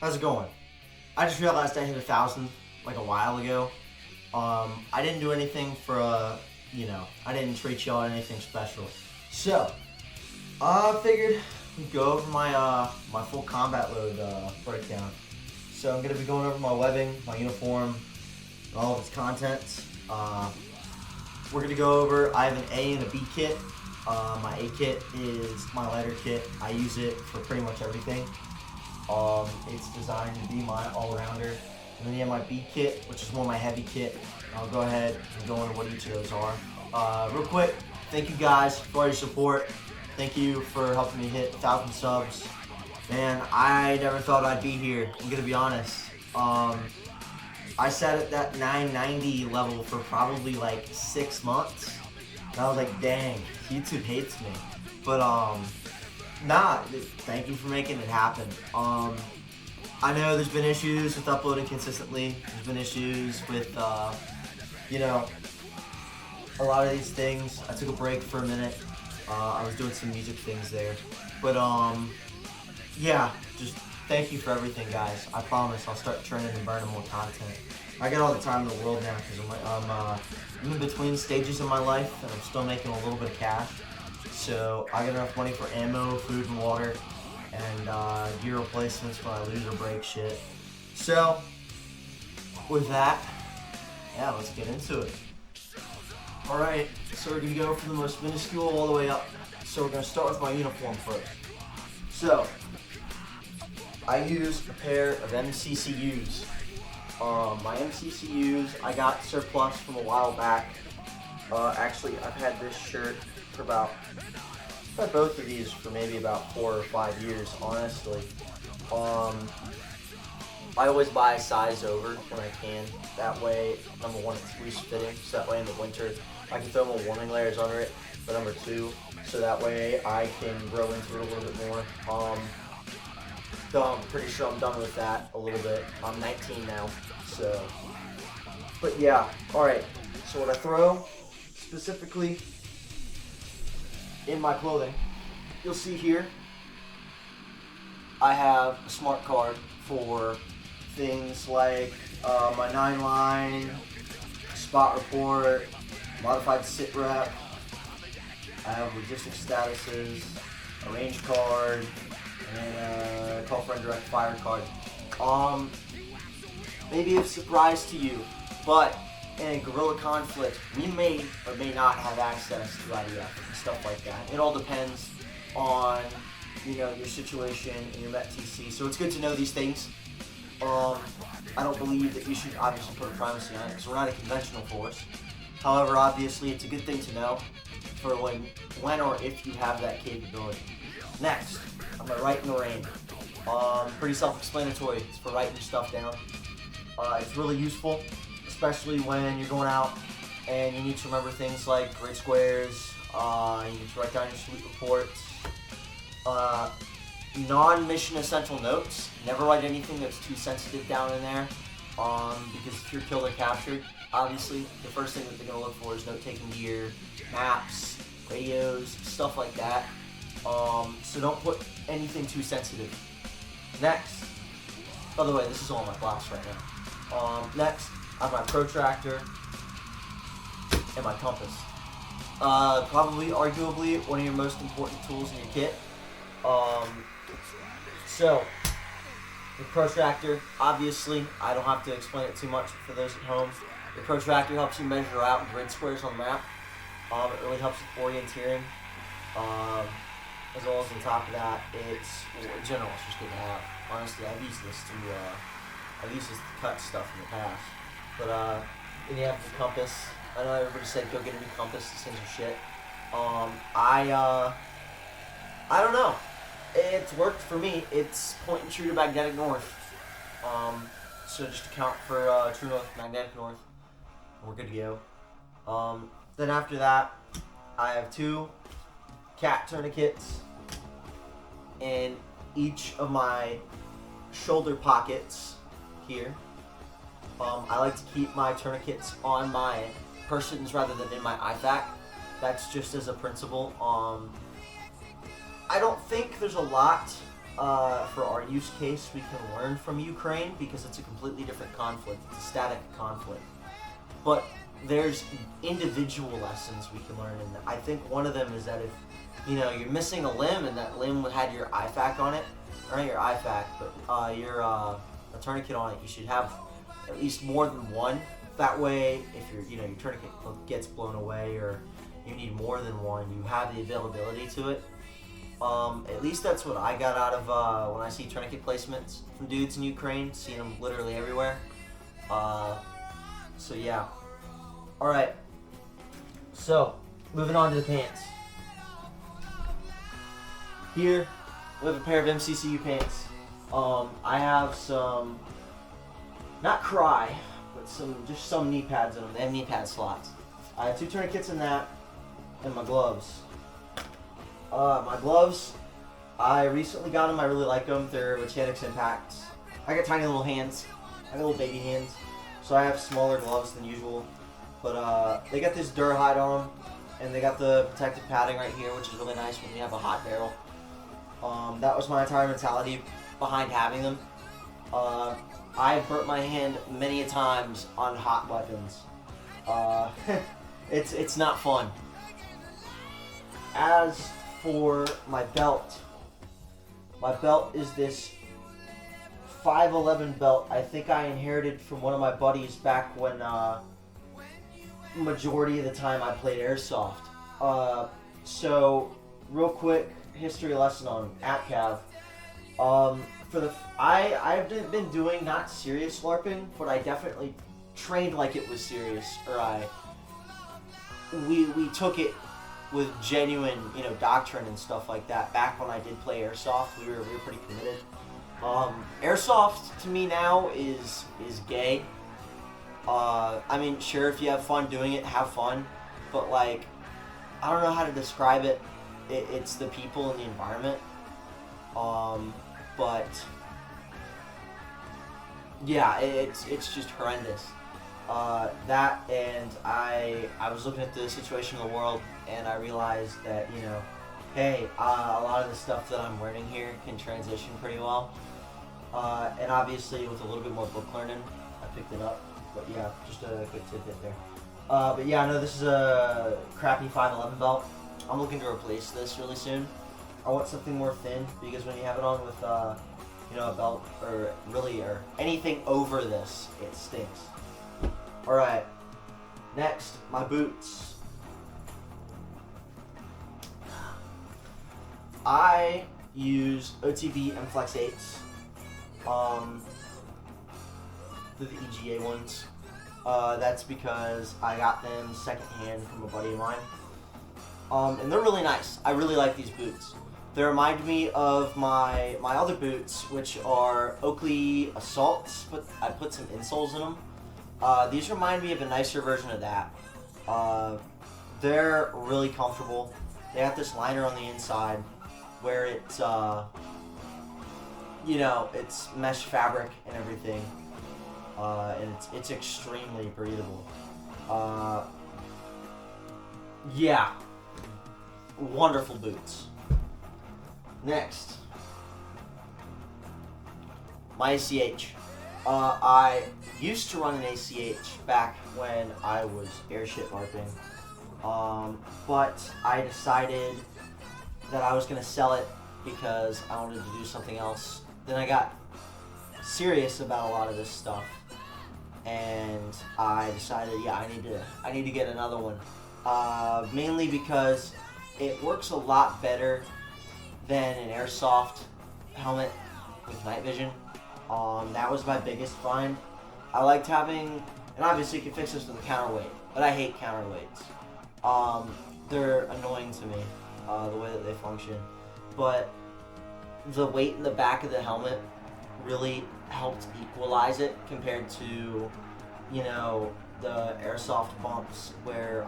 How's it going? I just realized I hit 1,000 like a while ago. I didn't do anything for I didn't treat y'all anything special. So, I figured we'd go over my my full combat load breakdown. So I'm gonna be going over my webbing, my uniform, and all of its contents. We're gonna go over. I have an A and a B kit. My A kit is my lighter kit. I use it for pretty much everything. It's designed to be my all-rounder. And then you have my B kit, which is more my heavy kit. I'll go ahead and go into what each of those are. Real quick, thank you guys for all your support. Thank you for helping me hit 1,000 subs. Man, I never thought I'd be here. I'm gonna be honest. I sat at that 990 level for probably like 6 months. And I was like, dang, YouTube hates me. But nah, thank you for making it happen. I know there's been issues with uploading consistently. There's been issues with, a lot of these things. I took a break for a minute. I was doing some music things there. But, yeah, just thank you for everything, guys. I promise I'll start churning and burning more content. I got all the time in the world now because I'm in between stages of my life and I'm still making a little bit of cash. So I got enough money for ammo, food, and water, and gear replacements when I lose or break shit. So with that, yeah, let's get into it. Alright, so we're going to go from the most minuscule all the way up. So we're going to start with my uniform first. So, I use a pair of MCCUs. My MCCUs, I got surplus from a while back. Actually, I've had this shirt for I've had both of these for maybe about 4 or 5 years, honestly. I always buy a size over when I can. That way, number one, it's loose fitting, so that way in the winter, I can throw more warming layers under it. But number two, so that way I can grow into it a little bit more. So I'm pretty sure I'm done with that a little bit. I'm 19 now, so. But yeah, alright. So what I throw, specifically in my clothing, you'll see here, I have a smart card for things like my 9-line, spot report, modified sit rep. I have logistics statuses, a range card, and a call for indirect fire card. Maybe a surprise to you, but in a guerrilla conflict, we may or may not have access to IDF and stuff like that. It all depends on, your situation and your Met TC. So it's good to know these things. I don't believe that you should obviously put a primacy on it because we're not a conventional force. However, obviously, it's a good thing to know for when or if you have that capability. Next, I'm going to write in the rain. Pretty self-explanatory. It's for writing stuff down. It's really useful, especially when you're going out and you need to remember things like grid squares. You need to write down your salute reports. Non-mission essential notes. Never write anything that's too sensitive down in there, because if you're killed or captured, obviously the first thing that they're going to look for is note-taking gear, maps, radios, stuff like that. So don't put anything too sensitive. Next, by the way, this is all in my class right now. Next, I have my protractor and my compass. Probably, arguably, one of your most important tools in your kit. So, the protractor, obviously, I don't have to explain it too much for those at home. The protractor helps you measure out grid squares on the map. It really helps with orienteering. As well as on top of that, it's, in general, it's just good to have. Honestly, I've used this to cut stuff in the past. But, then you have the compass. I know everybody said go get a new compass, these things are shit. I don't know. It's worked for me. It's point and true to magnetic north. So just account for true north, magnetic north. We're good to go. Then after that, I have 2 cat tourniquets in each of my shoulder pockets here. I like to keep my tourniquets on my persons rather than in my IFAC. That's just as a principle. I don't think there's a lot for our use case, we can learn from Ukraine because it's a completely different conflict. It's a static conflict. But there's individual lessons we can learn, and I think one of them is that if, you know, you're missing a limb and that limb had your IFAK on it, or not your IFAK, but your a tourniquet on it, you should have at least more than one. That way, if your tourniquet gets blown away or you need more than one, you have the availability to it. At least that's what I got out of when I see tourniquet placements from dudes in Ukraine, seeing them literally everywhere. So yeah. Alright. So, moving on to the pants. Here, we have a pair of MCCU pants. I have some, not Cry, but just some knee pads in them. They have knee pad slots. I have 2 tourniquets in that, and my gloves. My gloves, I recently got them. I really like them. They're Mechanics Impacts. I got tiny little hands. I got little baby hands, so I have smaller gloves than usual. But they got this Durhide on them, and they got the protective padding right here, which is really nice when you have a hot barrel. That was my entire mentality behind having them. I've burnt my hand many a times on hot weapons. It's not fun. As for my belt is this 511 belt. I think I inherited from one of my buddies back when majority of the time I played airsoft. So real quick history lesson on AppCav. I've been doing not serious LARPing, but I definitely trained like it was serious, or we took it with genuine, doctrine and stuff like that. Back when I did play airsoft, we were pretty committed. Airsoft to me now is gay. I mean, sure, if you have fun doing it, have fun, but like, I don't know how to describe it. It's the people and the environment. But yeah, it's just horrendous. That, and I was looking at the situation in the world, and I realized that, hey, a lot of the stuff that I'm learning here can transition pretty well. And obviously with a little bit more book learning, I picked it up. But yeah, just a quick tidbit there. But yeah, no, this is a crappy 511 belt. I'm looking to replace this really soon. I want something more thin, because when you have it on with, a belt, or anything over this, it stinks. Alright, next, my boots. I use OTB M Flex 8s. The EGA ones. That's because I got them secondhand from a buddy of mine. And they're really nice. I really like these boots. They remind me of my other boots, which are Oakley Assaults, but I put some insoles in them. These remind me of a nicer version of that. They're really comfortable. They have this liner on the inside where it's, it's mesh fabric and everything. And it's extremely breathable. Yeah. Wonderful boots. Next. My ACH. I used to run an ACH back when I was airship LARPing. But I decided that I was going to sell it because I wanted to do something else. Then I got serious about a lot of this stuff, and I decided, yeah, I need to get another one. Mainly because it works a lot better than an airsoft helmet with night vision. That was my biggest find. I liked having, and obviously you can fix this with a counterweight, but I hate counterweights. They're annoying to me, the way that they function. But the weight in the back of the helmet really helped equalize it compared to, the airsoft bumps where,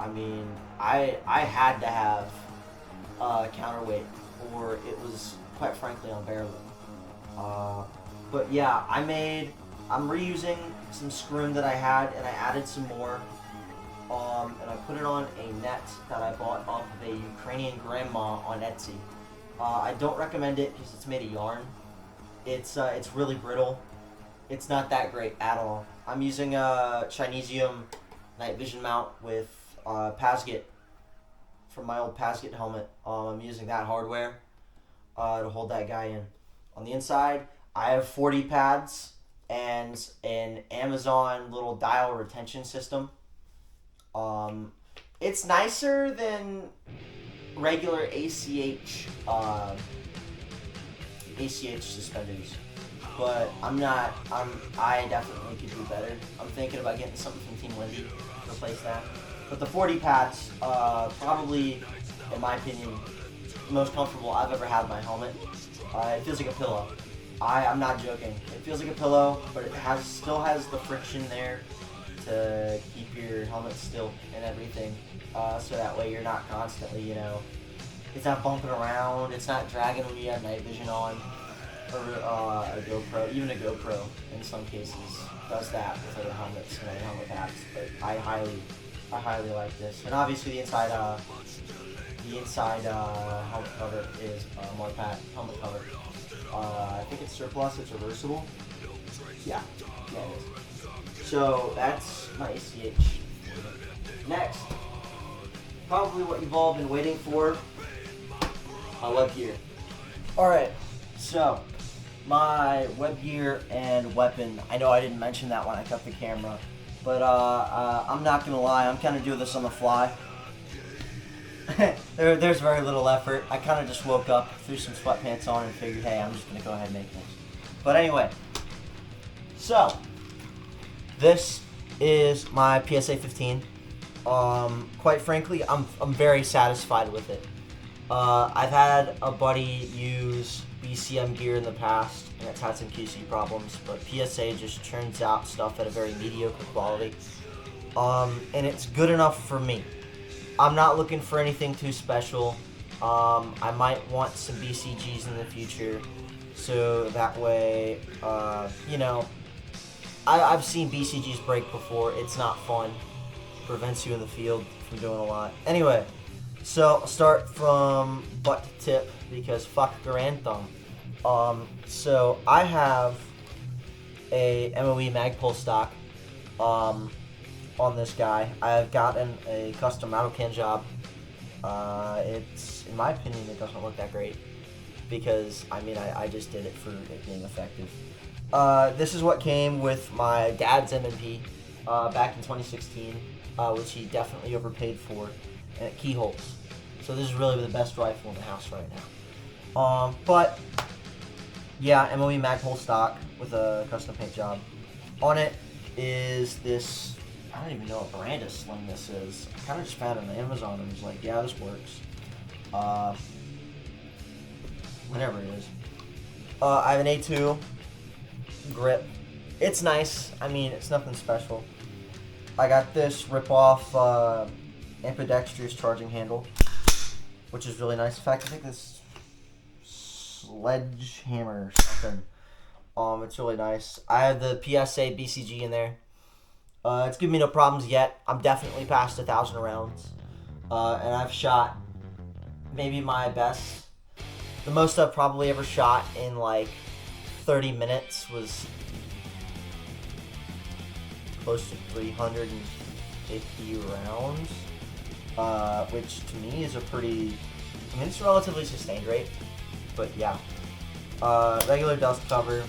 I had to have a counterweight or it was, quite frankly, unbearable. But yeah, I'm reusing some scrim that I had, and I added some more. And I put it on a net that I bought off of a Ukrainian grandma on Etsy. I don't recommend it because it's made of yarn, It's really brittle. It's not that great at all. I'm using a Chinesium night vision mount with Pasget from my old Pasget helmet. I'm using that hardware to hold that guy in. On the inside, I have 40 pads and an Amazon little dial retention system. It's nicer than regular ACH suspenders, but I definitely could do better. I'm thinking about getting something from Team Wendy to replace that. But the 40 pads, probably, in my opinion, the most comfortable I've ever had in my helmet. It feels like a pillow. I'm not joking. It feels like a pillow, but it still has the friction there to keep your helmet still and everything. So that way you're not constantly, it's not bumping around, it's not dragging when you have night vision on, or a GoPro, even a GoPro in some cases does that with other helmets and other helmet packs. But I highly like this. And obviously the inside helmet cover is Morbid helmet cover. I think it's surplus, it's reversible. Yeah, it is. So that's my ACH. Next, probably what you've all been waiting for, my web gear. Alright, so my web gear and weapon, I know I didn't mention that when I cut the camera, but I'm not gonna lie, I'm kind of doing this on the fly. There's very little effort. I kind of just woke up, threw some sweatpants on, and figured, hey, I'm just gonna go ahead and make this. But anyway, so this is my PSA 15. Quite frankly, I'm very satisfied with it. I've had a buddy use BCM gear in the past, and it's had some QC problems, but PSA just churns out stuff at a very mediocre quality. And it's good enough for me. I'm not looking for anything too special. I might want some BCGs in the future, so that way, I've seen BCGs break before. It's not fun. Prevents you in the field from doing a lot. Anyway, so I'll start from butt to tip because fuck Grand Thumb. So I have a MOE Magpul stock on this guy. I've gotten a custom Autocan job. It's, in my opinion, it doesn't look that great because, I just did it for it being effective. This is what came with my dad's M&P back in 2016, which he definitely overpaid for, and it keyholes. So this is really the best rifle in the house right now. But yeah, MOE Magpul stock with a custom paint job. On it is this, I don't even know what brand of sling this is. I kind of just found it on Amazon and was like, yeah, this works. Whatever it is. I have an A2 grip. It's nice. It's nothing special. I got this rip-off ambidextrous charging handle, which is really nice. In fact, I think this Sledgehammer or something. It's really nice. I have the PSA BCG in there. It's given me no problems yet. I'm definitely past 1,000 rounds. And I've shot maybe my best. The most I've probably ever shot in like 30 minutes was close to 350 rounds. Which to me is a pretty, it's a relatively sustained rate. But yeah. Regular dust cover.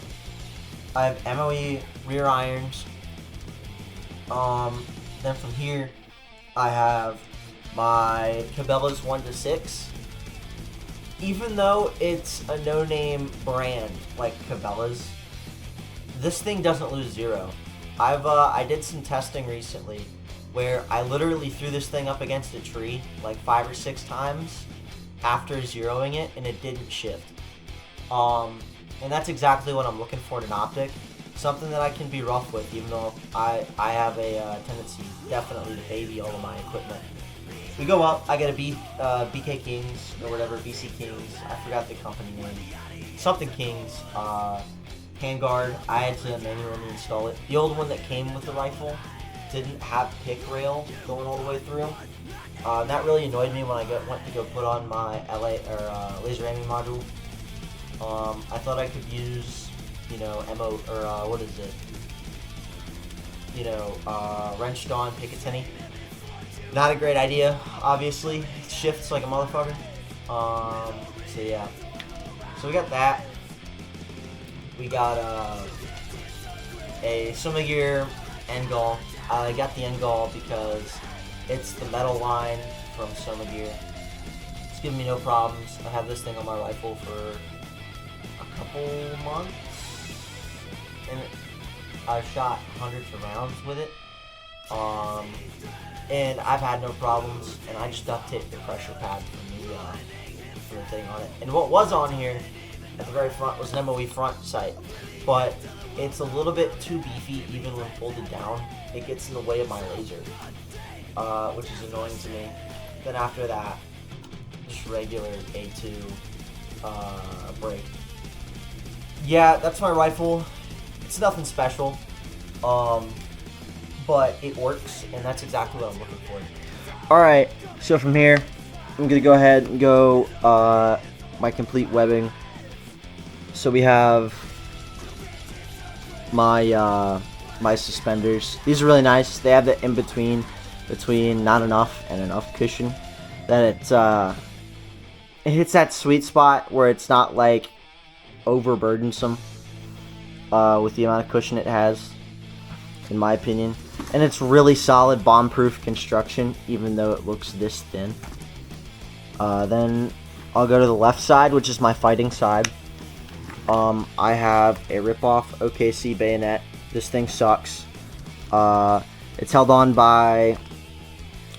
I have MOE rear irons. Then from here, I have my Cabela's 1-6. Even though it's a no-name brand like Cabela's, this thing doesn't lose zero. I did some testing recently where I literally threw this thing up against a tree like 5 or 6 times after zeroing it, and it didn't shift. And that's exactly what I'm looking for in an optic. Something that I can be rough with, even though I have a tendency definitely to baby all of my equipment. We go up, I get a BK Kings, or whatever, BC Kings, I forgot the company name. Something Kings, handguard. I had to manually install it. The old one that came with the rifle didn't have pick rail going all the way through. That really annoyed me when I went to go put on my laser aiming module. I thought I could use you know, what is it? You know, wrenched on Picatinny. Not a great idea, obviously. It shifts like a motherfucker. So yeah. So we got that. We got a Sumagear Engall. I got the Engall because it's the metal line from Sumagear. It's giving me no problems. I have this thing on my rifle for a couple months, and I've shot hundreds of rounds with it. And I've had no problems, and I just duct taped the pressure pad for the thing on it. And what was on here at the very front was an MOE front sight, but it's a little bit too beefy even when folded down. It gets in the way of my laser, which is annoying to me. Then after that, just regular A2 break. Yeah, that's my rifle. It's nothing special, but it works, and that's exactly what I'm looking for. Alright, so from here, I'm going to go ahead and go my complete webbing. So we have my my suspenders. These are really nice. They have the in-between between not enough and enough cushion. That it hits that sweet spot where it's not like overburdensome with the amount of cushion it has, in my opinion. And it's really solid bomb-proof construction, even though it looks this thin. Then I'll go to the left side, which is my fighting side. I have a rip-off OKC bayonet. This thing sucks. It's held on by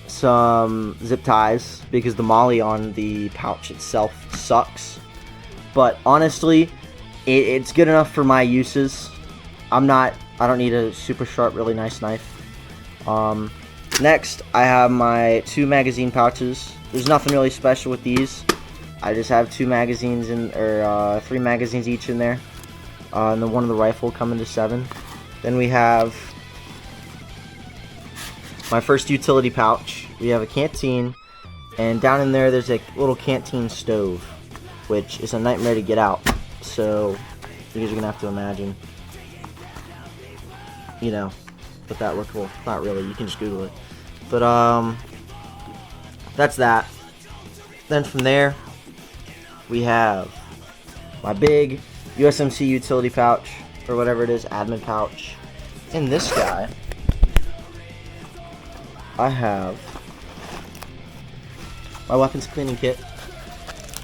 some zip ties because the molly on the pouch itself sucks. But honestly, it's good enough for my uses. I don't need a super sharp, really nice knife. Next, I have my 2 magazine pouches. There's nothing really special with these. I just have 2 magazines or 3 magazines each in there. And then one of the rifle coming to 7. Then we have my first utility pouch. We have a canteen, and down in there's a little canteen stove, which is a nightmare to get out. So you guys are gonna have to imagine, you know, what that looked like. Not really. You can just Google it. But that's that. Then from there, we have my big USMC utility pouch, or whatever it is, admin pouch. In this guy, I have my weapons cleaning kit.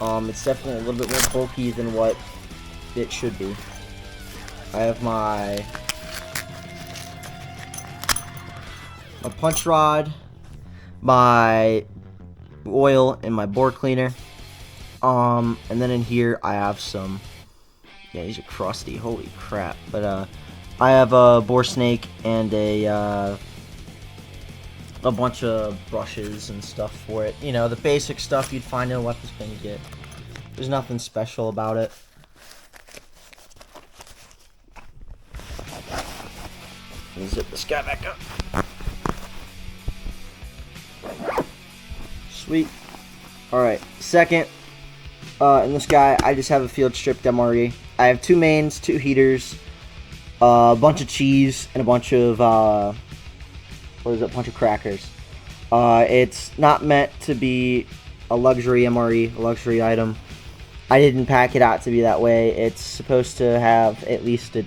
It's definitely a little bit more bulky than what it should be. I have my punch rod, my oil, and my bore cleaner. And then in here I have some, yeah, these are crusty, holy crap. But I have a bore snake and a bunch of brushes and stuff for it. You know, the basic stuff you'd find in a weapons cleaning kit. There's nothing special about it. Let me zip this guy back up. Sweet. Alright, second, in this guy, I just have a field stripped MRE. I have 2 mains, 2 heaters, a bunch of cheese, and a bunch of, a bunch of crackers. It's not meant to be a luxury MRE, a luxury item. I didn't pack it out to be that way. It's supposed to have at least a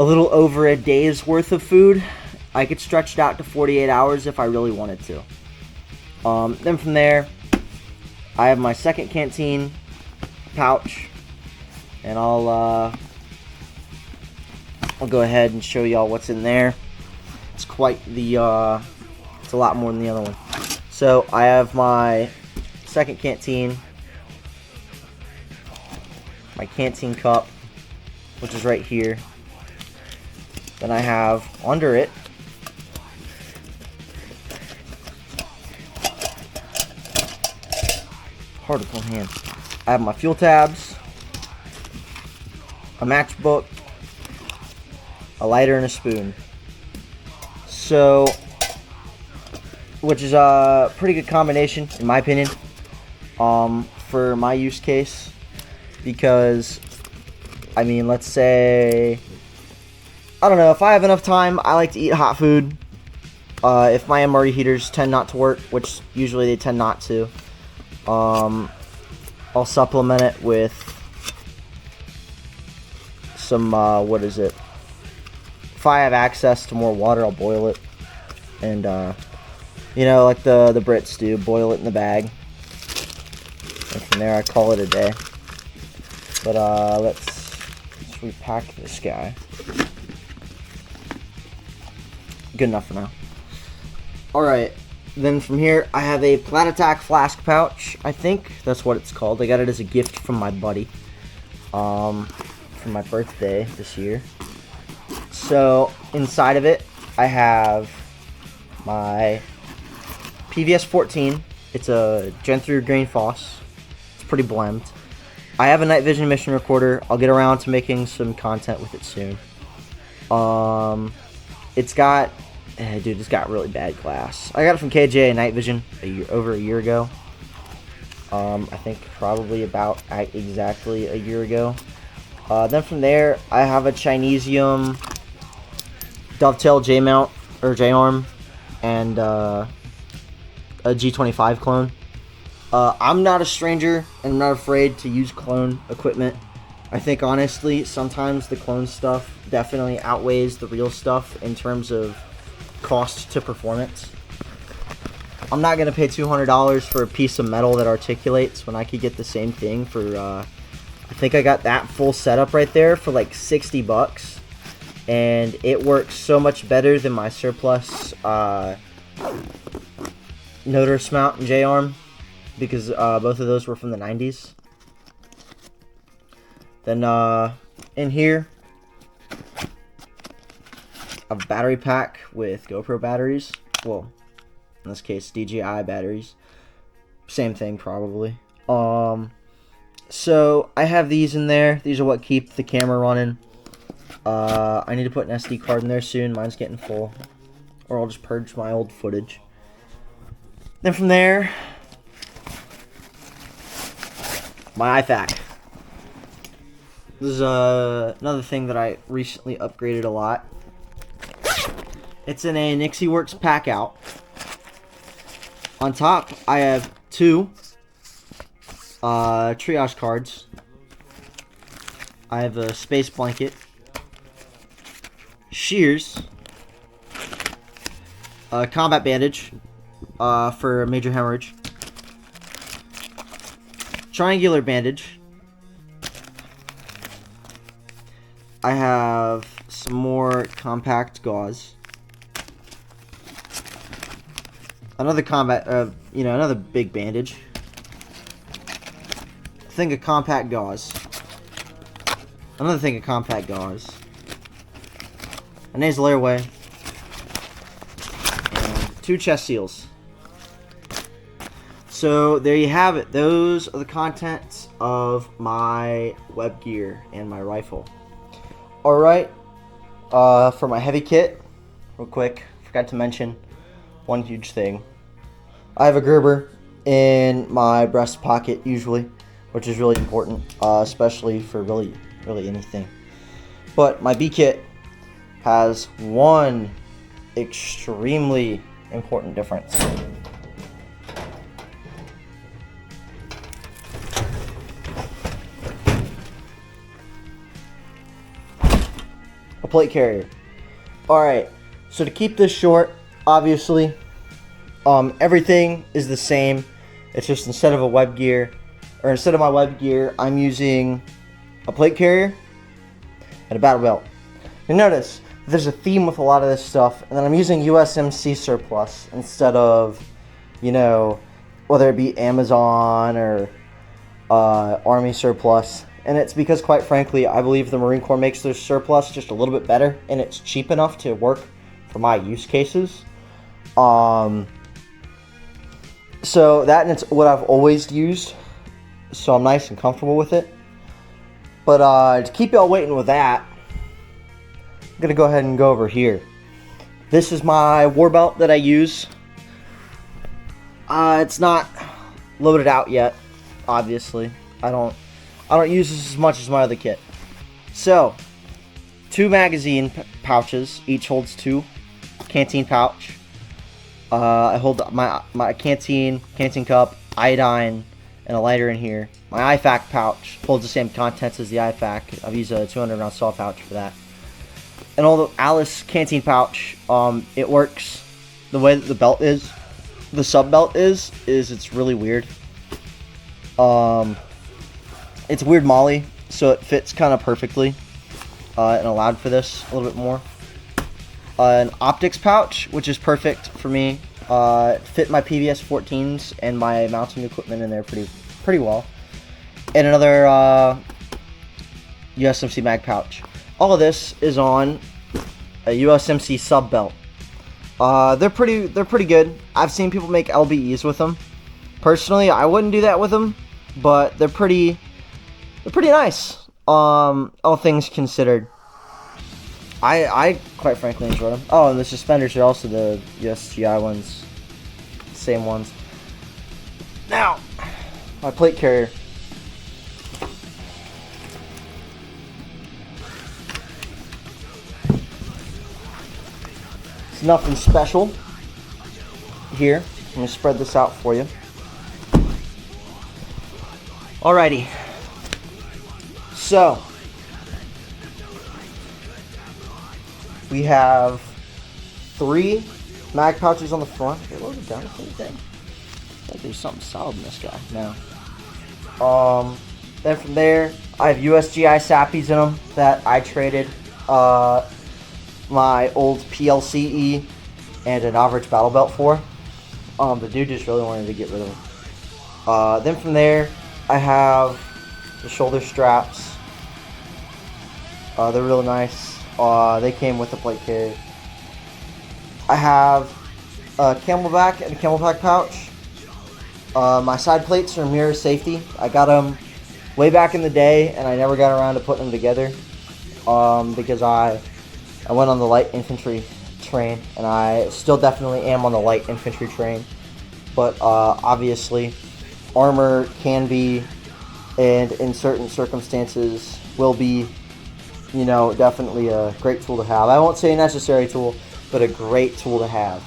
little over a day's worth of food. I could stretch it out to 48 hours if I really wanted to. Then from there, I have my second canteen pouch, and I'll go ahead and show y'all what's in there. It's quite the, it's a lot more than the other one. So I have my second canteen, my canteen cup, which is right here. Then I have under it hard to pull hand. I have my fuel tabs, a matchbook, a lighter, and a spoon. So, which is a pretty good combination, in my opinion, for my use case, because I mean, let's say, I don't know, if I have enough time, I like to eat hot food. If my MRE heaters tend not to work, which usually they tend not to, I'll supplement it with some, what is it? If I have access to more water, I'll boil it. And, you know, like the Brits do, boil it in the bag. And from there, I call it a day. But, let's repack this guy. Good enough for now. Alright, then from here, I have a Plat Attack flask pouch. I think that's what it's called. I got it as a gift from my buddy. For my birthday this year. So, inside of it, I have my PVS 14. It's a Gen 3 grain FOSS. It's pretty blemmed. I have a night vision mission recorder. I'll get around to making some content with it soon. It's got, dude, it's got really bad glass. I got it from KJ Night Vision over a year ago. I think probably about exactly a year ago. Then from there, I have a Chinesium Dovetail J-mount, or J-arm, and a G25 clone. I'm not a stranger, and I'm not afraid to use clone equipment. I think, honestly, sometimes the clone stuff definitely outweighs the real stuff in terms of cost to performance. I'm not going to pay $200 for a piece of metal that articulates when I could get the same thing for, I think I got that full setup right there for like 60 bucks. And it works so much better than my surplus Notice mount and J-arm, because both of those were from the 90s. Then in here, a battery pack with GoPro batteries. Well, in this case, DJI batteries. Same thing, probably. So I have these in there. These are what keep the camera running. I need to put an SD card in there soon. Mine's getting full. Or I'll just purge my old footage. Then from there, my iFac. This is another thing that I recently upgraded a lot. It's in a Nixie Works pack out. On top, I have two triage cards. I have a space blanket, shears, a combat bandage for major hemorrhage, triangular bandage. I have some more compact gauze. Another combat, another big bandage. Thing of compact gauze. Another thing of compact gauze. A nasal airway. And 2 chest seals. So there you have it. Those are the contents of my web gear and my rifle. Alright. For my heavy kit, real quick, forgot to mention one huge thing. I have a Gerber in my breast pocket usually, which is really important, especially for really anything. But my B kit has one extremely important difference. A plate carrier. Alright, so to keep this short, obviously, everything is the same. It's just instead of my web gear, I'm using a plate carrier and a battle belt. You notice there's a theme with a lot of this stuff, and then I'm using USMC surplus instead of, whether it be Amazon or Army surplus. And it's because, quite frankly, I believe the Marine Corps makes their surplus just a little bit better, and it's cheap enough to work for my use cases. So that is what I've always used, so I'm nice and comfortable with it. But to keep y'all waiting with that, I'm gonna go ahead and go over here. This is my war belt that I use. It's not loaded out yet, obviously. I don't use this as much as my other kit. So, 2 magazine pouches, each holds 2. Canteen pouch. I hold my canteen cup, iodine, and a lighter in here. My IFAK pouch holds the same contents as the IFAK. I've used a 200 round saw pouch for that. And although Alice canteen pouch, it works the way that the belt is. The sub belt is it's really weird. It's weird Molly, so it fits kind of perfectly, and allowed for this a little bit more. An optics pouch, which is perfect for me. Fit my PVS 14s and my mounting equipment in there pretty well. And another USMC mag pouch. All of this is on a USMC sub belt. They're pretty good. I've seen people make LBEs with them. Personally, I wouldn't do that with them, but they're pretty nice. All things considered. I quite frankly enjoy them. Oh, and the suspenders are also the USGI ones. Same ones. Now, my plate carrier. It's nothing special here. I'm going to spread this out for you. Alrighty. So, we have 3 mag pouches on the front. They loaded down the thing. Like there's something solid in this guy now. Then from there, I have USGI sappies in them that I traded my old PLCE and an average battle belt for. The dude just really wanted to get rid of them. Then from there, I have the shoulder straps. They're really nice. They came with the plate carrier. I have a camelback and a camelback pouch. My side plates are mirror safety. I got them way back in the day, and I never got around to putting them together because I went on the light infantry train, and I still definitely am on the light infantry train. But obviously, armor can be, and in certain circumstances, will be, you know, definitely a great tool to have. I won't say a necessary tool, but a great tool to have.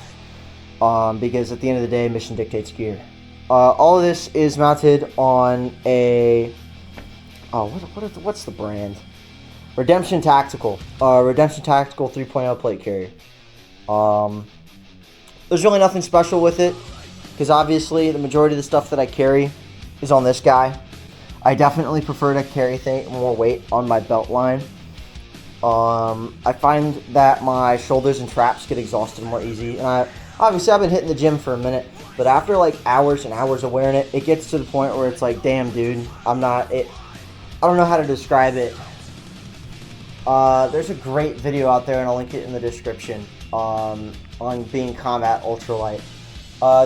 Because at the end of the day, mission dictates gear. All of this is mounted on a... what's the brand? Redemption Tactical. Redemption Tactical 3.0 plate carrier. There's really nothing special with it, because obviously the majority of the stuff that I carry is on this guy. I definitely prefer to carry more weight on my belt line. I find that my shoulders and traps get exhausted more easy, and obviously I've been hitting the gym for a minute, but after like hours and hours of wearing it, it gets to the point where it's like, damn dude, I don't know how to describe it. There's a great video out there, and I'll link it in the description, on being combat ultralight.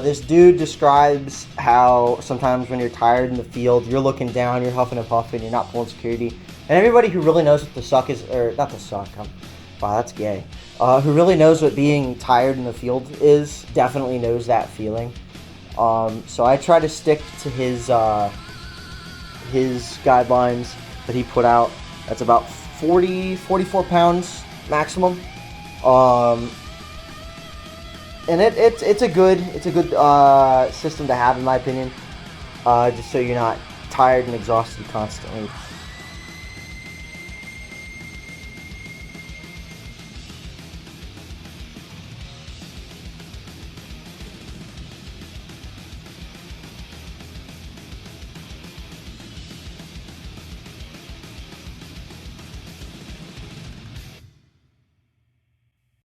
This dude describes how sometimes when you're tired in the field, you're looking down, you're huffing and puffing, you're not pulling security. And everybody who really knows what the suck is, or not the suck, wow, that's gay. Who really knows what being tired in the field is, definitely knows that feeling. So I try to stick to his guidelines that he put out. That's about 44 pounds maximum. And it's a good system to have, in my opinion, just so you're not tired and exhausted constantly.